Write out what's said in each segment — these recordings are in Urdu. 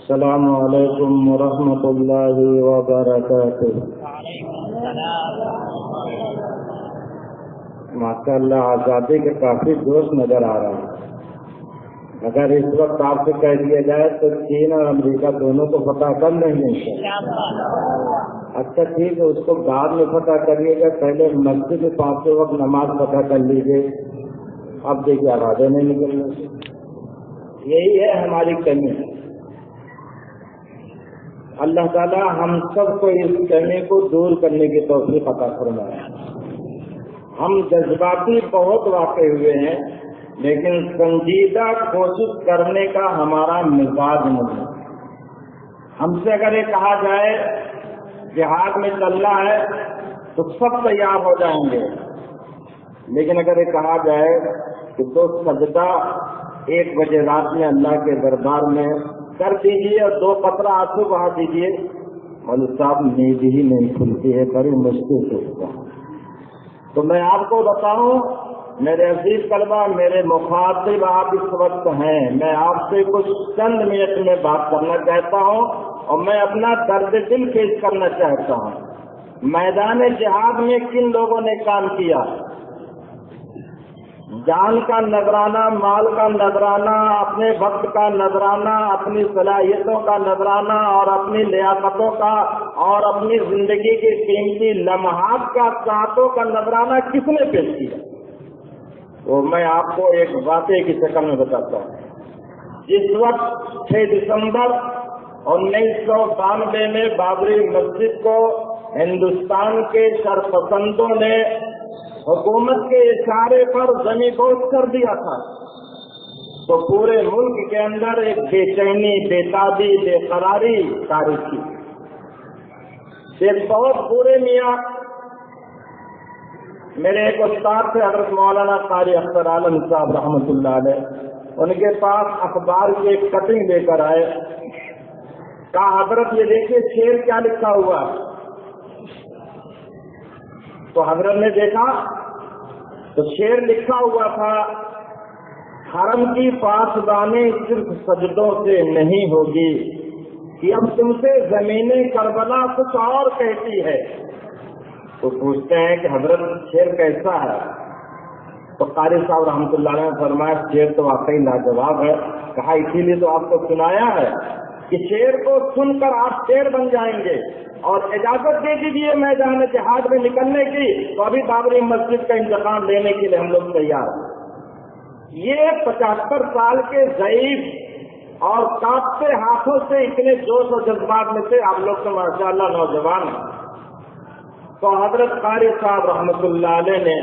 السلام علیکم ورحمۃ اللہ وبرکاتہ۔ ماشاء اللہ آزادی کے کافی جوش نظر آ رہا ہے۔ اگر اس وقت آپ سے کہہ دیا جائے تو چین اور امریکہ دونوں کو فتح کر لیں گے۔ اچھا ٹھیک ہے، اس کو بعد میں فتح کریے گا، پہلے مسجد میں 5 وقت نماز فتح کر لیجیے۔ اب دیکھیے آوازیں نہیں نکل رہی، یہی ہے ہماری کمی۔ اللہ تعالیٰ ہم سب کو اس کمی کو دور کرنے کی توفیق عطا فرمائے۔ ہم جذباتی بہت واقع ہوئے ہیں، لیکن سنجیدہ کوشش کرنے کا ہمارا مزاج نہیں ہے۔ ہم سے اگر یہ کہا جائے جہاد میں چلنا ہے تو سب تیار ہو جائیں گے، لیکن اگر یہ کہا جائے کہ 2 سجدہ 1 بجے رات میں اللہ کے دربار میں کر دیجیے اور 2 قطرہ آنسو بہا دیجیے، مولوی صاحب نیند ہی نہیں کھلتی ہے، بڑی مشکل سے ہوتا ہے۔ تو میں آپ کو بتاؤں میرے عزیز طلبہ، میرے مخاطب آپ اس وقت ہیں، میں آپ سے کچھ چند منٹ میں بات کرنا چاہتا ہوں اور میں اپنا درد دل پیش کرنا چاہتا ہوں۔ میدان جہاد میں کن لوگوں نے کام کیا؟ جان کا نذرانہ، مال کا نذرانہ، اپنے وقت کا نذرانہ، اپنی صلاحیتوں کا نذرانہ اور اپنی لیاقتوں کا اور اپنی زندگی کے قیمتی لمحات کا، ساعتوں کا نذرانہ کس نے پیش کیا؟ وہ میں آپ کو ایک واقعے کی شکل میں بتاتا ہوں۔ جس وقت 6 دسمبر 1992 میں بابری مسجد کو ہندوستان کے شرپسندوں نے حکومت کے اشارے پر زمین بوس کر دیا تھا، تو پورے ملک کے اندر ایک بے چینی، بے تابی، بے قراری طاری تھی۔ ایک بہت برے میاں، میرے ایک استاد تھے حضرت مولانا قاری اختر عالم صاحب رحمۃ اللہ علیہ، ان کے پاس اخبار کی ایک کٹنگ لے کر آئے، کہا حضرت یہ دیکھیے شعر کیا لکھا ہوا ہے۔ تو حضرت نے دیکھا تو شعر لکھا ہوا تھا، حرم کی پاسبانی صرف سجدوں سے نہیں ہوگی، کہ اب تم سے زمین کربلا کچھ اور کہتی ہے۔ تو پوچھتے ہیں کہ حضرت شعر کیسا ہے؟ تو قاری صاحب رحمۃ اللہ علیہ نے فرمایا شعر تو واقعی لاجواب ہے۔ کہا اسی لیے تو آپ کو سنایا ہے کہ شعر کو سن کر آپ شعر بن جائیں گے، اور اجازت دے دیجیے میدان جہاد میں نکلنے کی، تو ابھی بابری مسجد کا انتقام لینے کے لیے ہم لوگ تیار ہیں۔ یہ 75 سال کے ضعیف اور کانپتے ہاتھوں سے اتنے جوش و جذبات میں سے آپ لوگ تو ماشاءاللہ نوجوان ہیں۔ تو حضرت قاری صاحب رحمۃ اللہ علیہ نے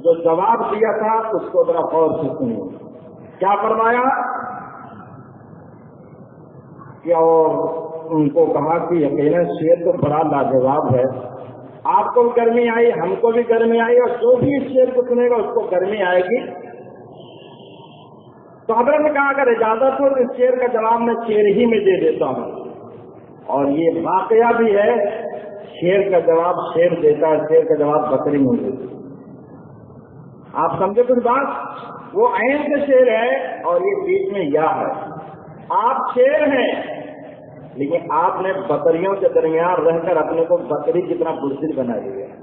جو جواب دیا تھا اس کو ذرا غور سے سنیے۔ کیا فرمایا کہ اور ان کو کہا کہ یقیناً شعر تو بڑا لاجواب ہے، آپ کو بھی گرمی آئی، ہم کو بھی گرمی آئی، اور جو بھی اس شعر کو سنے گا اس کو گرمی آئے گی۔ تو حضرت نے کہا اگر اجازت ہو تو اس شعر کا جواب میں شعر ہی میں دے دیتا ہوں، اور یہ واقعہ بھی ہے، شعر کا جواب شعر دیتا ہے، شعر کا جواب بکری نہیں دیتی۔ آپ سمجھے کچھ بات؟ وہ عین سے شعر ہے اور یہ بیچ میں یا ہے۔ آپ شعر ہیں لیکن آپ نے بکریوں کے درمیان رہ کر اپنے کو بکری کتنا بزدل بنا لیا ہے۔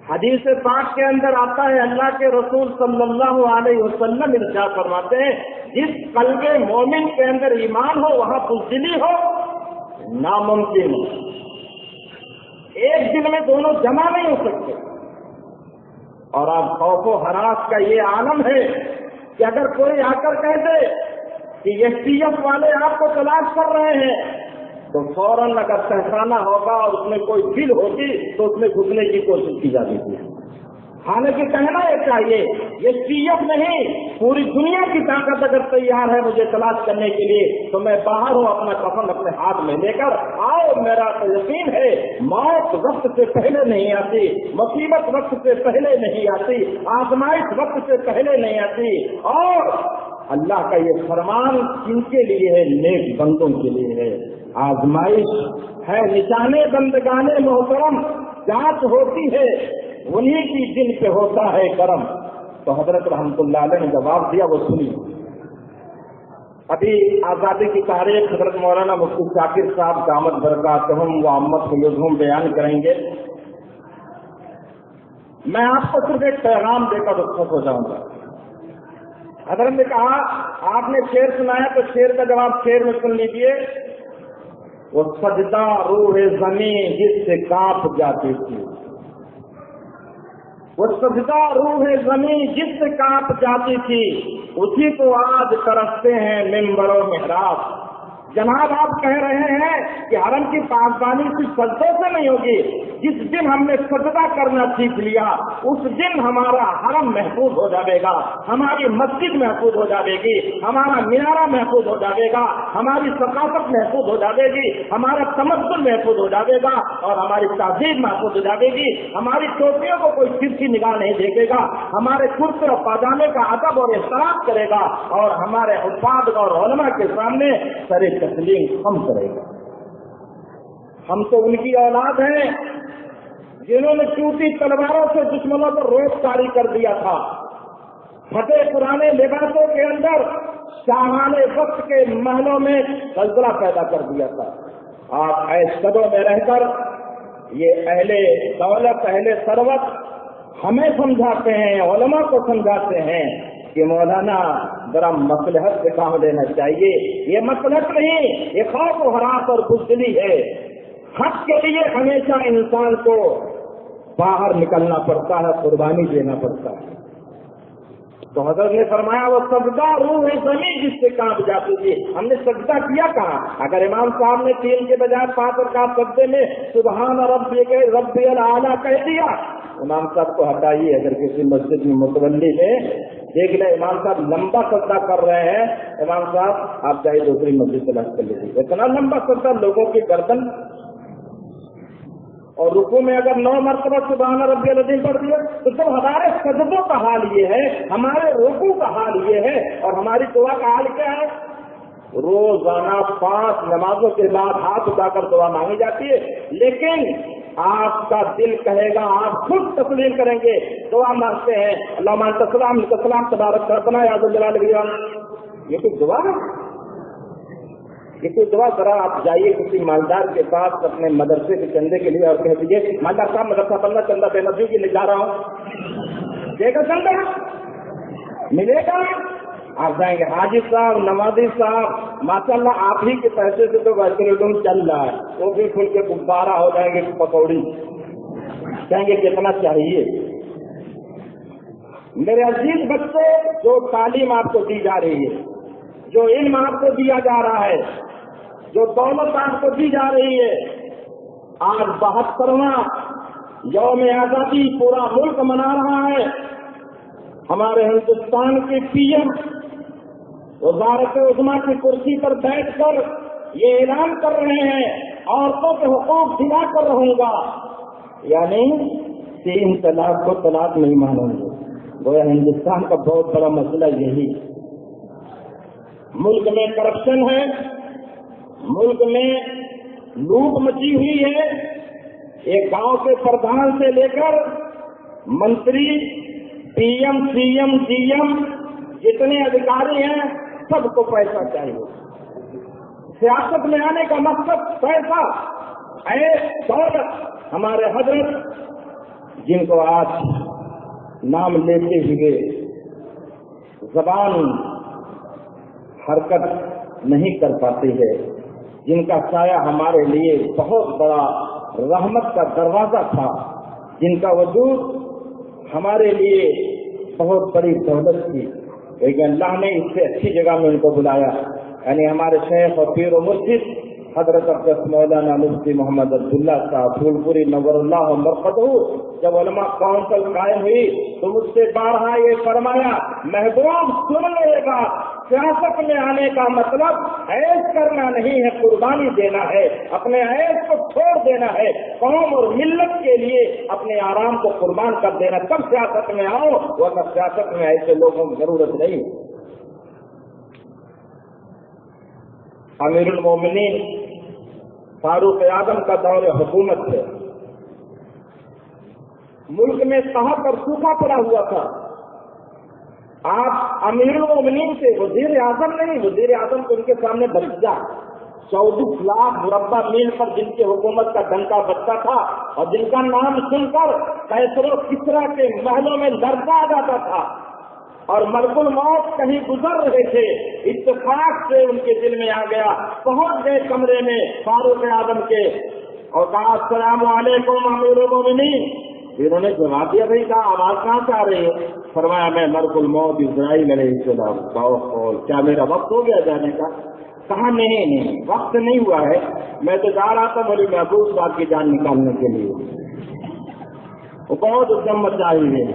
حدیث پاک کے اندر آتا ہے، اللہ کے رسول صلی اللہ علیہ وسلم ارشاد فرماتے ہیں جس قلب مومن کے اندر ایمان ہو وہاں بزدلی ہو ناممکن ہو۔ ایک دن میں دونوں جمع نہیں ہو سکتے۔ اور اب خوف و ہراس کا یہ عالم ہے کہ اگر کوئی آ کر کہہ دے کہ یہ پی ایف والے آپ کو تلاش کر رہے ہیں تو فوراً اگر پہچانا ہوگا اور اس میں کوئی دل ہوتی تو اس میں گھسنے کی کوشش کی جاتی تھی۔ حالانکہ کہنا یہ چاہیے یہ پی ایف نہیں، پوری دنیا کی طاقت اگر تیار ہے مجھے تلاش کرنے کے لیے تو میں باہر ہوں، اپنا کفن اپنے ہاتھ میں لے کر آؤ۔ میرا تو یقین ہے موت وقت سے پہلے نہیں آتی، مصیبت وقت سے پہلے نہیں آتی، آزمائش وقت سے پہلے نہیں آتی، اور اللہ کا یہ فرمان کن کے لیے ہے؟ نیک بندوں کے لیے ہے۔ آزمائش ہے نشانے بندگانے محترم، جانچ ہوتی ہے انہی کی جن پہ ہوتا ہے کرم۔ تو حضرت رحمت اللہ علیہ نے جواب دیا، وہ سنی۔ ابھی آزادی کی تاریخ حضرت مولانا مفتی شاکر صاحب دامت برکاتہم و عامت فیوزہم بیان کریں گے. میں آپ کو صرف ایک پیغام دے کر رخصت ہو جاؤں گا. حضرت نے کہا آپ نے شعر سنایا تو شعر کا جواب شعر میں سن لیجیے. وہ سجدہ روح زمین جس سے کانپ جاتی تھی، وہ سجدہ روح زمین جس سے کانپ جاتی تھی، اسی کو آج ترستے ہیں منبر و محراب. جناب آپ کہہ رہے ہیں کہ حرم کی پاسبانی صرف سجدوں سے نہیں ہوگی. جس دن ہم نے سجدہ کرنا سیکھ لیا اس دن ہمارا حرم محفوظ ہو جائے گا، ہماری مسجد محفوظ ہو جائے گی، ہمارا مینارہ محفوظ ہو جائے گا، ہماری ثقافت محفوظ ہو جائے گی، ہمارا تمدن محفوظ ہو جائے گا اور ہماری تہذیب محفوظ ہو جائے گی. ہماری ٹوپیوں کو کوئی ترچھی نگاہ نہیں دیکھے گا، ہمارے کرتے اور پاجامے کا ادب اور احترام کرے گا اور ہمارے حفاظ اور علماء کے سامنے سر تسلیم ہم کرے گا. ہم تو ان کی اولاد ہیں جنہوں نے ٹوٹی تلواروں سے دشمنوں پر روک طاری کر دیا تھا، پھٹے پرانے لباسوں کے اندر شاہانہ وقت کے محلوں میں زلزلہ پیدا کر دیا تھا. آپ ایس قدوں میں رہ کر یہ اہل دولت اہل ثروت ہمیں سمجھاتے ہیں، علماء کو سمجھاتے ہیں کہ مولانا ذرا مصلحت سے کام لینا چاہیے. یہ مصلحت نہیں، یہ خوف و ہراس اور بزدلی ہے. حق کے لیے ہمیشہ انسان کو باہر نکلنا پڑتا ہے، قربانی دینا پڑتا ہے. تو حضرت نے فرمایا وہ سجدہ روح زمین جس سے کانپ جاتی تھی. ہم نے سجدہ کیا کہاں؟ اگر امام صاحب نے 3 کے بجائے 5 رکعت سجدے میں سبحان ربی الاعلیٰ کہہ دیا، امام صاحب کو ہٹائیے. اگر کسی مسجد میں متولی ہے دیکھ لیں امام صاحب لمبا سجدہ کر رہے ہیں، امام صاحب آپ چاہے دوسری مسجد تلاش کر لیجیے. اتنا لمبا سجدہ لوگوں کی گردن، اور رکوع میں اگر 9 مرتبہ سبحان ربی العظیم پڑھ دیا تو سب ہمارے سجدوں کا حال یہ ہے، ہمارے رکوع کا حال یہ ہے، اور ہماری دعا کا حال کیا ہے؟ روزانہ 5 نمازوں کے بعد ہاتھ اٹھا کر دعا مانگی جاتی ہے. لیکن آپ کا دل کہے گا، آپ خود تسلیم کریں گے، دعا مانگتے ہیں اللہم انت السلام منک السلام تبارک ربنا یا ذا الجلال والاکرام. یہ کوئی دعا ہے؟ یہ کوئی دعا؟ ذرا آپ جائیے کسی مالدار کے پاس اپنے مدرسے کے چندے کے لیے اور کہہ دیجیے مالدار صاحب مدرسہ بننا چندہ بے نظیر کے لیے جا رہا ہوں، دے گا چندہ؟ ملے گا؟ آپ جائیں گے حاجی صاحب نمازی صاحب ماشاء اللہ آپ ہی کے پیسے سے تو ویسے چل رہا ہے، وہ بھی کھل کے غبارہ ہو جائیں گے پکوڑی، کہیں گے کتنا چاہیے. میرے عزیز بچے، جو تعلیم آپ کو دی جا رہی ہے، جو علم آپ کو دیا جا رہا ہے، جو دولت آپ کو دی جا رہی ہے، آج 72واں یوم آزادی پورا ملک منا رہا ہے. ہمارے ہندوستان کے پی ایم وزارت عظمیٰ کی کرسی پر بیٹھ کر یہ اعلان کر رہے ہیں عورتوں کے حقوق دلا کر رہوں گا، یعنی 3 طلاق کو طلاق نہیں مانوں گے. گویا ہندوستان کا بہت بڑا مسئلہ یہی. ملک میں کرپشن ہے، ملک میں لوٹ مچی ہوئی ہے. ایک گاؤں کے پردھان سے لے کر منتری، P M, C M, D M جتنے ادھیکاری ہیں سب کو پیسہ چاہیے. سیاست میں آنے کا مقصد پیسہ ہے، دولت. ہمارے حضرت جن کو آج نام لیتے ہوئے زبان حرکت نہیں کر پاتی ہے، جن کا سایہ ہمارے لیے بہت بڑا رحمت کا دروازہ تھا، جن کا وجود ہمارے لیے بہت بڑی دولت تھی، لیکن اللہ نے اس سے اچھی جگہ میں ان کو بلایا. یعنی ہمارے شیخ اور پیر و مرشد حضرت مولانا مفتی محمد عبداللہ صاحب پھول پوری نور اللہ مرقدہ، جب علماء کونسل قائم ہوئی تو مجھ سے بارہا یہ فرمایا محبوب سن لے گا، سیاست میں آنے کا مطلب عیش کرنا نہیں ہے، قربانی دینا ہے، اپنے عیش کو چھوڑ دینا ہے، قوم اور ملت کے لیے اپنے آرام کو قربان کر دینا، تب سیاست میں آؤ، ورنہ سیاست میں ایسے لوگوں کی ضرورت نہیں. امیر المومنین فاروق اعظم کا دور حکومت ہے، ملک میں قحط اور سوکھا پڑا ہوا تھا. آپ امیر المومنین سے وزیر اعظم نہیں، وزیر اعظم کو ان کے سامنے بھتیجا 24 لاکھ مربع میل پر جن کی حکومت کا ڈنکا بجتا تھا اور جن کا نام سن کر قیصر و کسریٰ کے محلوں میں لرزہ آ جاتا تھا اور ملک الموت کہیں گزر رہے تھے، اتفاق سے ان کے دل میں آ گیا، پہنچ گئے کمرے میں فاروق اعظم کے اور کہا السلام علیکم امیر المومنین۔ انہوں نے جواب دیا، بھائی کہا آواز کہاں سے آ رہی ہے؟ فرمایا میں ملک الموت اسرائیل علیہ السلام، کیا میرا وقت ہو گیا جانے کا؟ کہا نہیں وقت نہیں ہوا ہے، میں تو جا رہا تھا بڑی محبوب صاحب کی جان نکالنے کے لیے۔ وہ بہت ادھم مچائی ہے۔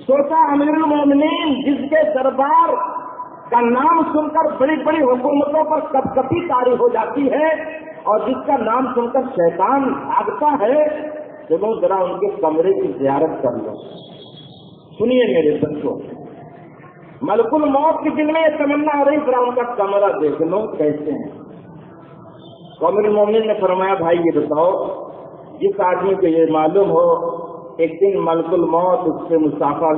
سوچا امیر المومنین جس کے دربار کا نام سن کر بڑی بڑی حکومتوں پر کپکپی طاری ہو جاتی ہے اور جس کا نام سن کر شیطان بھاگتا ہے، چلو ذرا ان کے کمرے کی زیارت کر لو۔ سنیے میرے بچوں، ملک الموت کے دل میں یہ تمنا ہو رہی، ذرا ان کا کمرہ دیکھ لو کیسے ہیں۔ تو امیر المومنین نے فرمایا بھائی یہ بتاؤ، جس آدمی کو یہ معلوم ہو ایک دن ملک الموت اس سے مصافحہ